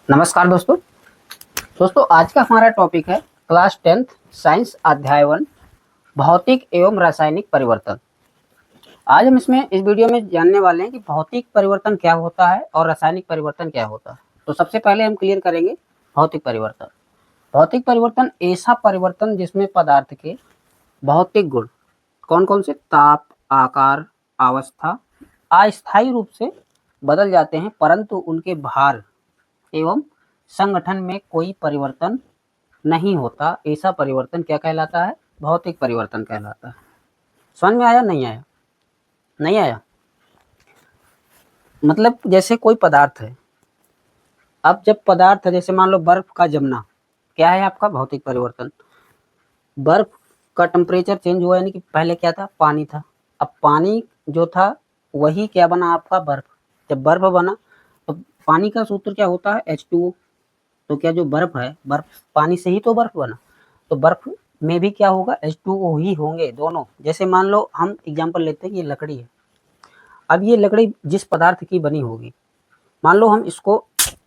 नमस्कार दोस्तों आज का हमारा टॉपिक है क्लास 10th साइंस अध्याय 1 भौतिक एवं रासायनिक परिवर्तन। आज हम इस वीडियो में जानने वाले हैं कि भौतिक परिवर्तन क्या होता है और रासायनिक परिवर्तन क्या होता है। तो सबसे पहले हम क्लियर करेंगे भौतिक परिवर्तन। भौतिक परिवर्तन ऐसा परिवर्तन जिसमें पदार्थ के भौतिक गुण कौन कौन से ताप, आकार, अवस्था अस्थायी रूप से बदल जाते हैं, परंतु उनके भार एवं संगठन में कोई परिवर्तन नहीं होता। ऐसा परिवर्तन क्या कहलाता है? भौतिक परिवर्तन कहलाता है। समझ में आया? नहीं आया? नहीं आया? मतलब जैसे कोई पदार्थ है, अब जब पदार्थ है जैसे मान लो बर्फ का जमना, क्या है आपका? भौतिक परिवर्तन। बर्फ का टेम्परेचर चेंज हुआ, यानी कि पहले क्या था? पानी था। अब पानी जो था वही क्या बना आपका? बर्फ। जब बर्फ बना तो पानी का सूत्र क्या होता है? H2O। तो क्या जो बर्फ है, बर्फ पानी से ही तो बर्फ बना, तो बर्फ में भी क्या होगा? H2O ही होंगे दोनों। जैसे मान लो हम एग्जांपल लेते हैं कि ये लकड़ी है। अब ये लकड़ी जिस पदार्थ की बनी होगी, मान लो हम इसको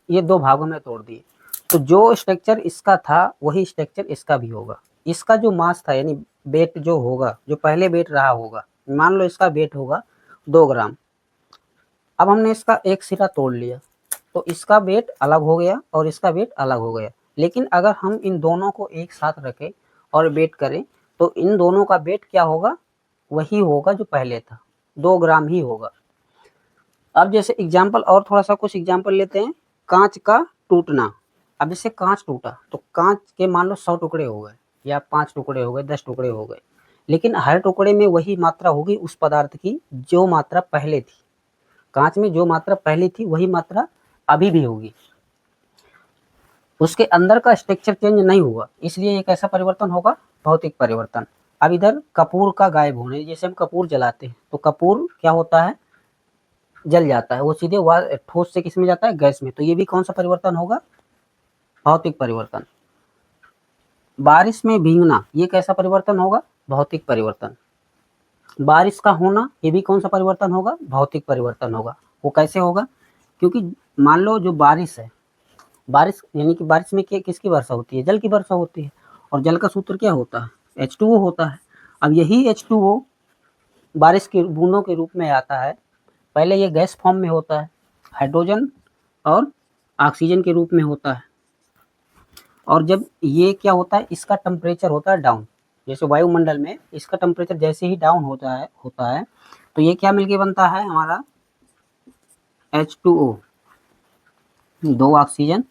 ये दो भागों में तोड़ दिए, तो जो स्ट्रक्चर इसका था वही स्ट्रक्चर इसका भी होगा। इसका जो मास था यानी वेट जो होगा, जो पहले वेट रहा होगा, मान लो इसका वेट होगा 2 ग्राम। अब हमने इसका एक सिरा तोड़ लिया तो इसका वेट अलग हो गया और इसका वेट अलग हो गया। लेकिन अगर हम इन दोनों को एक साथ रखें और वेट करें तो इन दोनों का वेट क्या होगा? वही होगा जो पहले था, 2 ग्राम ही होगा। अब जैसे एग्जाम्पल और थोड़ा सा कुछ एग्जाम्पल लेते हैं। कांच का टूटना। अब जैसे कांच टूटा तो कांच के मान लो 100 टुकड़े हो गए, या 5 टुकड़े हो गए, 10 टुकड़े हो गए, लेकिन हर टुकड़े में वही मात्रा होगी उस पदार्थ की जो मात्रा पहले थी। कांच में जो मात्रा पहले थी वही मात्रा अभी भी होगी। उसके अंदर का स्ट्रक्चर चेंज नहीं हुआ, इसलिए एक ऐसा परिवर्तन होगा भौतिक परिवर्तन। अब इधर कपूर का गायब होने, जैसे हम कपूर जलाते हैं तो कपूर क्या होता है? जल जाता है, वो सीधे ठोस से किस में जाता है? गैस में। तो ये भी कौन सा परिवर्तन होगा? भौतिक परिवर्तन। बारिश में भीगना, ये कैसा परिवर्तन होगा? भौतिक परिवर्तन। बारिश का होना, ये भी कौन सा परिवर्तन होगा? भौतिक परिवर्तन होगा। वो कैसे होगा? क्योंकि मान लो जो बारिश है, बारिश यानी कि बारिश में किसकी वर्षा होती है? जल की वर्षा होती है। और जल का सूत्र क्या होता है? H2O होता है। अब यही H2O बारिश के बूंदों के रूप में आता है। पहले ये गैस फॉर्म में होता है, हाइड्रोजन और ऑक्सीजन के रूप में होता है। और जब ये क्या होता है, इसका टेम्परेचर होता है डाउन। जैसे वायुमंडल में इसका टेम्परेचर जैसे ही डाउन होता है तो ये क्या मिलके बनता है हमारा? H2O, 2 ऑक्सीजन,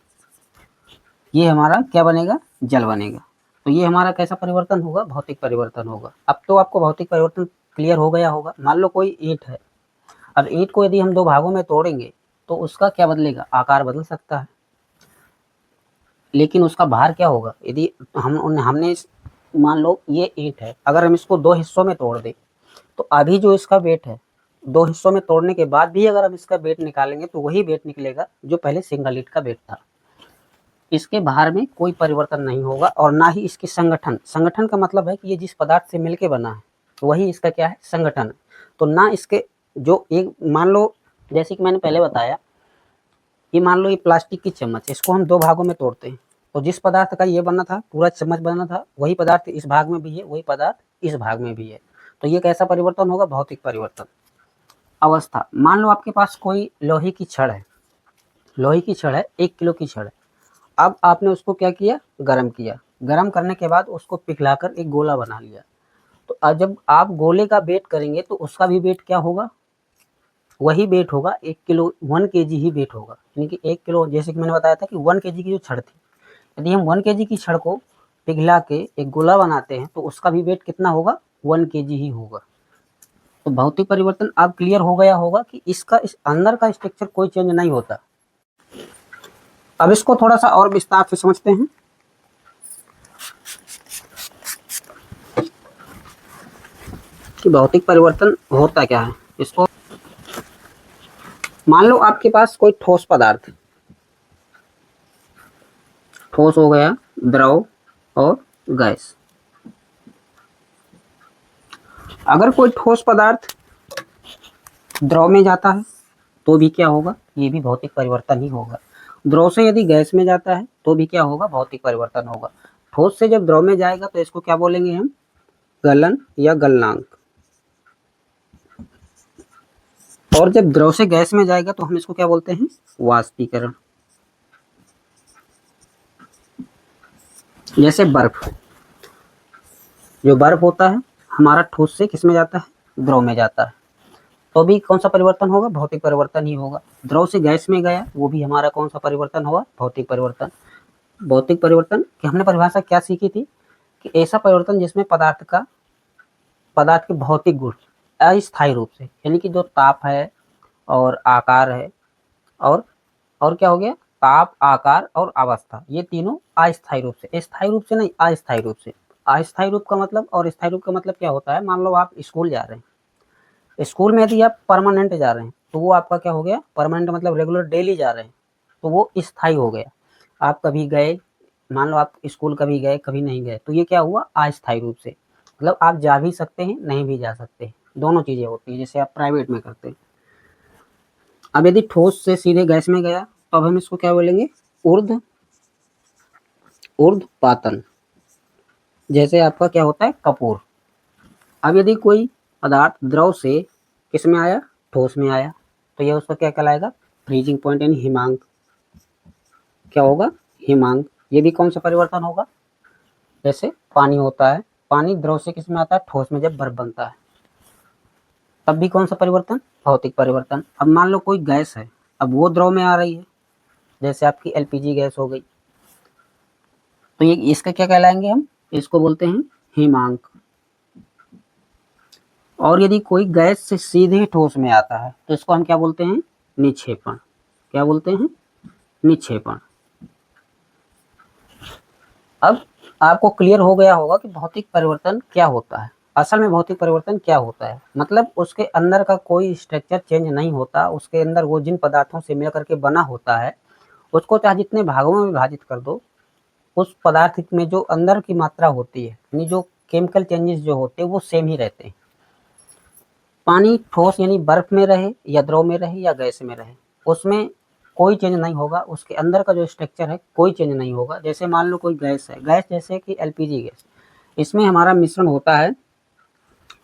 ये हमारा क्या बनेगा? जल बनेगा। तो ये हमारा कैसा परिवर्तन होगा? भौतिक परिवर्तन होगा। अब तो आपको भौतिक परिवर्तन क्लियर हो गया होगा। मान लो कोई ईंट है, अब ईंट को यदि हम 2 भागों में तोड़ेंगे तो उसका क्या बदलेगा? आकार बदल सकता है, लेकिन उसका भार क्या होगा? यदि हमने मान लो ये ईंट है, अगर हम इसको 2 हिस्सों में तोड़ दें तो अभी जो इसका वेट है, 2 हिस्सों में तोड़ने के बाद भी अगर हम इसका वेट निकालेंगे तो वही वेट निकलेगा जो पहले सिंगल ईंट का वेट था। इसके भार में कोई परिवर्तन नहीं होगा और ना ही इसकी संगठन का मतलब है कि ये जिस पदार्थ से मिलके बना है तो वही इसका क्या है? संगठन है। तो ना इसके जो एक मान लो, जैसे कि मैंने पहले बताया, ये मान लो ये प्लास्टिक की चम्मच, इसको हम 2 भागों में तोड़ते हैं तो जिस पदार्थ का ये बना था, पूरा चम्मच बना था, वही पदार्थ इस भाग में भी है, वही पदार्थ इस भाग में भी है। तो ये कैसा परिवर्तन होगा? भौतिक परिवर्तन। अवस्था। मान लो आपके पास कोई लोहे की छड़ है, 1 किलो की छड़ है। अब आपने उसको क्या किया? गर्म किया। गर्म करने के बाद उसको पिघलाकर एक गोला बना लिया। तो जब आप गोले का वेट करेंगे तो उसका भी वेट क्या होगा? वही वेट होगा, 1 किलो, 1 केजी ही वेट होगा। यानी कि 1 किलो, जैसे कि मैंने बताया था कि 1 केजी की जो छड़ थी, यदि हम 1 केजी की छड़ को पिघला के एक गोला बनाते हैं तो उसका भी वेट कितना होगा? 1 केजी ही होगा। तो भौतिक परिवर्तन अब क्लियर हो गया होगा कि इसका इस अंदर का स्ट्रक्चर कोई चेंज नहीं होता। अब इसको थोड़ा सा और विस्तार से समझते हैं कि भौतिक परिवर्तन होता क्या है। इसको मान लो आपके पास कोई ठोस पदार्थ, ठोस हो गया, द्रव और गैस। अगर कोई ठोस पदार्थ द्रव में जाता है तो भी क्या होगा? ये भी भौतिक परिवर्तन ही होगा। द्रव से यदि गैस में जाता है तो भी क्या होगा, भौतिक परिवर्तन होगा। ठोस से जब द्रव में जाएगा तो इसको क्या बोलेंगे हम, गलन या गलनांक। और जब द्रव से गैस में जाएगा तो हम इसको क्या बोलते हैं, वाष्पीकरण। जैसे बर्फ, जो बर्फ होता है हमारा ठोस से किस में जाता है, द्रव में जाता है, तो भी कौन सा परिवर्तन होगा, भौतिक परिवर्तन ही होगा। द्रव से गैस में गया वो भी हमारा कौन सा परिवर्तन होगा, भौतिक परिवर्तन। भौतिक परिवर्तन की हमने परिभाषा क्या सीखी थी कि ऐसा परिवर्तन जिसमें पदार्थ के भौतिक गुण अस्थायी रूप से, यानी कि जो ताप है और आकार है और क्या हो गया, ताप, आकार और अवस्था, ये तीनों अस्थायी रूप से, स्थायी रूप से नहीं, अस्थायी रूप से। अस्थायी रूप का मतलब और स्थायी रूप का मतलब क्या होता है, मान लो आप स्कूल जा रहे हैं, स्कूल में यदि आप परमानेंट जा रहे हैं तो वो आपका क्या हो गया, परमानेंट मतलब रेगुलर डेली जा रहे हैं तो वो स्थायी हो गया। आप कभी गए, मान लो आप स्कूल कभी गए कभी नहीं गए, तो ये क्या हुआ, अस्थायी रूप से, मतलब आप जा भी सकते हैं नहीं भी जा सकते, दोनों चीजें होती हैं, जैसे आप प्राइवेट में करते हैं। अब यदि ठोस से सीधे गैस में गया तो अब हम इसको क्या बोलेंगे, ऊर्ध्वपातन। जैसे आपका क्या होता है, कपूर। अब यदि कोई पदार्थ द्रव से किस में आया, ठोस में आया, तो यह उसका क्या कहलाएगा, फ्रीजिंग पॉइंट यानी हिमांक। क्या होगा, हिमांक। ये भी कौन सा परिवर्तन होगा, जैसे पानी होता है, पानी द्रव से किस में आता है, ठोस में जब बर्फ बनता है, तब भी कौन सा परिवर्तन, भौतिक परिवर्तन। अब मान लो कोई गैस है, अब वो द्रव में आ रही है, जैसे आपकी एलपीजी गैस हो गई, तो ये इसका क्या कहलाएंगे हम, इसको बोलते हैं हिमांक। और यदि कोई गैस से सीधे ठोस में आता है तो इसको हम क्या बोलते हैं, निक्षेपण। क्या बोलते हैं, निक्षेपण। अब आपको क्लियर हो गया होगा कि भौतिक परिवर्तन क्या होता है। असल में भौतिक परिवर्तन क्या होता है, मतलब उसके अंदर का कोई स्ट्रक्चर चेंज नहीं होता, उसके अंदर वो जिन पदार्थों से मिल करके बना होता है उसको चाहे जितने भागों में विभाजित कर दो, उस पदार्थ में जो अंदर की मात्रा होती है, यानी जो केमिकल चेंजेस जो होते हैं वो सेम ही रहते हैं। पानी ठोस यानी बर्फ में रहे या द्रव में रहे या गैस में रहे, उसमें कोई चेंज नहीं होगा, उसके अंदर का जो स्ट्रक्चर है कोई चेंज नहीं होगा। जैसे मान लो कोई गैस है, गैस जैसे कि एलपीजी गैस, इसमें हमारा मिश्रण होता है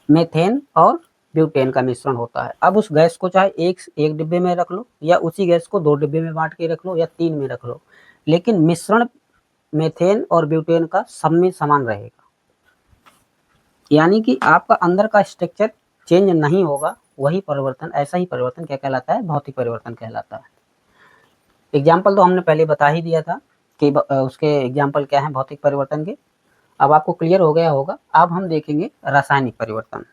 मेथेन और ब्यूटेन का मिश्रण होता है। अब उस गैस को चाहे एक डिब्बे में रख लो या उसी गैस को 2 डिब्बे में बांट के रख लो या 3 में रख लो, लेकिन मिश्रण मेथेन और ब्यूटेन का सब में समान रहेगा, यानी कि आपका अंदर का स्ट्रक्चर चेंज नहीं होगा। वही परिवर्तन, ऐसा ही परिवर्तन क्या कहलाता है, भौतिक परिवर्तन कहलाता है। एग्जाम्पल तो हमने पहले बता ही दिया था कि उसके एग्जाम्पल क्या है भौतिक परिवर्तन के। अब आपको क्लियर हो गया होगा। अब हम देखेंगे रासायनिक परिवर्तन।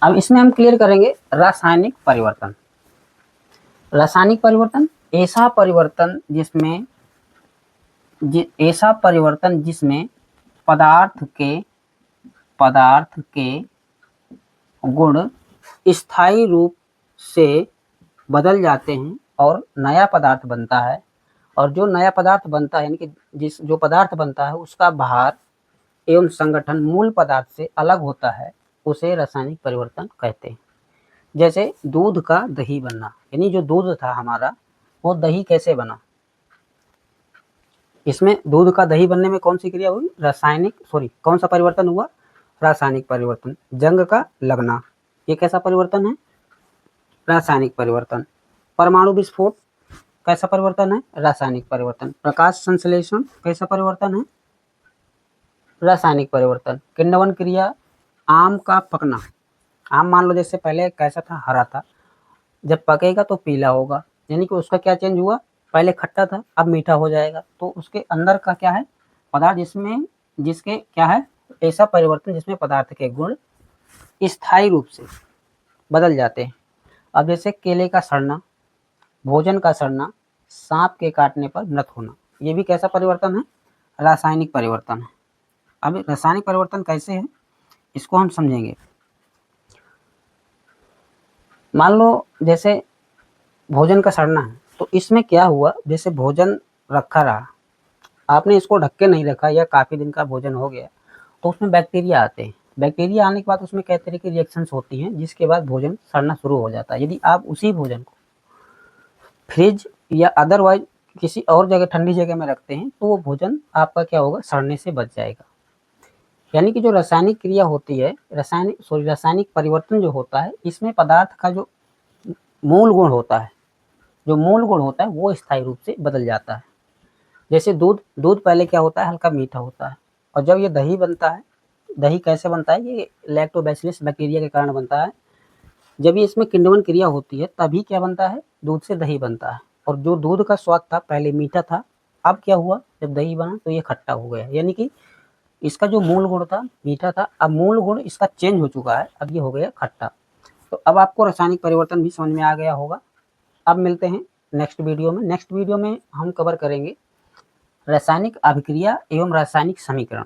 अब इसमें हम क्लियर करेंगे रासायनिक परिवर्तन। रासायनिक परिवर्तन ऐसा परिवर्तन जिसमें पदार्थ के गुण स्थायी रूप से बदल जाते हैं और नया पदार्थ बनता है। और जो नया पदार्थ बनता है, यानी कि जो पदार्थ बनता है उसका भार एवं संगठन मूल पदार्थ से अलग होता है, उसे रासायनिक परिवर्तन कहते हैं। जैसे दूध का दही बनना, यानी जो दूध था हमारा वो दही कैसे बना, इसमें दूध का दही बनने में कौन सी क्रिया हुई, कौन सा परिवर्तन हुआ, रासायनिक परिवर्तन। जंग का लगना, ये कैसा परिवर्तन है, रासायनिक परिवर्तन। परमाणु विस्फोट कैसा परिवर्तन है, रासायनिक परिवर्तन। प्रकाश संश्लेषण कैसा परिवर्तन है, रासायनिक परिवर्तन। किण्वन क्रिया, आम का पकना, आम मान लो जैसे पहले कैसा था, हरा था, जब पकेगा तो पीला होगा, यानी कि उसका क्या चेंज हुआ, पहले खट्टा था अब मीठा हो जाएगा। तो उसके अंदर का क्या है, पदार्थ जिसके क्या है, ऐसा परिवर्तन जिसमें पदार्थ के गुण स्थायी रूप से बदल जाते हैं। अब जैसे केले का सड़ना, भोजन का सड़ना, सांप के काटने पर मृत होना, ये भी कैसा परिवर्तन है, रासायनिक परिवर्तन है। अब रासायनिक परिवर्तन कैसे है इसको हम समझेंगे। मान लो जैसे भोजन का सड़ना है, तो इसमें क्या हुआ, जैसे भोजन रखा रहा, आपने इसको ढक के नहीं रखा या काफ़ी दिन का भोजन हो गया, तो उसमें बैक्टीरिया आते हैं। बैक्टीरिया आने के बाद उसमें कई तरह की रिएक्शंस होती हैं, जिसके बाद भोजन सड़ना शुरू हो जाता है। यदि आप उसी भोजन को फ्रिज या अदरवाइज किसी और जगह ठंडी जगह में रखते हैं तो वो भोजन आपका क्या होगा, सड़ने से बच जाएगा। यानी कि जो रासायनिक क्रिया होती है, रासायनिक परिवर्तन जो होता है, इसमें पदार्थ का जो मूल गुण होता है, वो स्थायी रूप से बदल जाता है। जैसे दूध पहले क्या होता है, हल्का मीठा होता है, और जब ये दही बनता है, दही कैसे बनता है, ये लैक्टोबैसिलस बैक्टीरिया के कारण बनता है। जब ये इसमें किण्वन क्रिया होती है तभी क्या बनता है, दूध से दही बनता है। और जो दूध का स्वाद था पहले मीठा था, अब क्या हुआ, जब दही बना तो ये खट्टा हो गया। यानी कि इसका जो मूल गुण था मीठा था, अब मूल गुण इसका चेंज हो चुका है, अब ये हो गया खट्टा। तो अब आपको रासायनिक परिवर्तन भी समझ में आ गया होगा। अब मिलते हैं नेक्स्ट वीडियो में हम कवर करेंगे रासायनिक अभिक्रिया एवं रासायनिक समीकरण।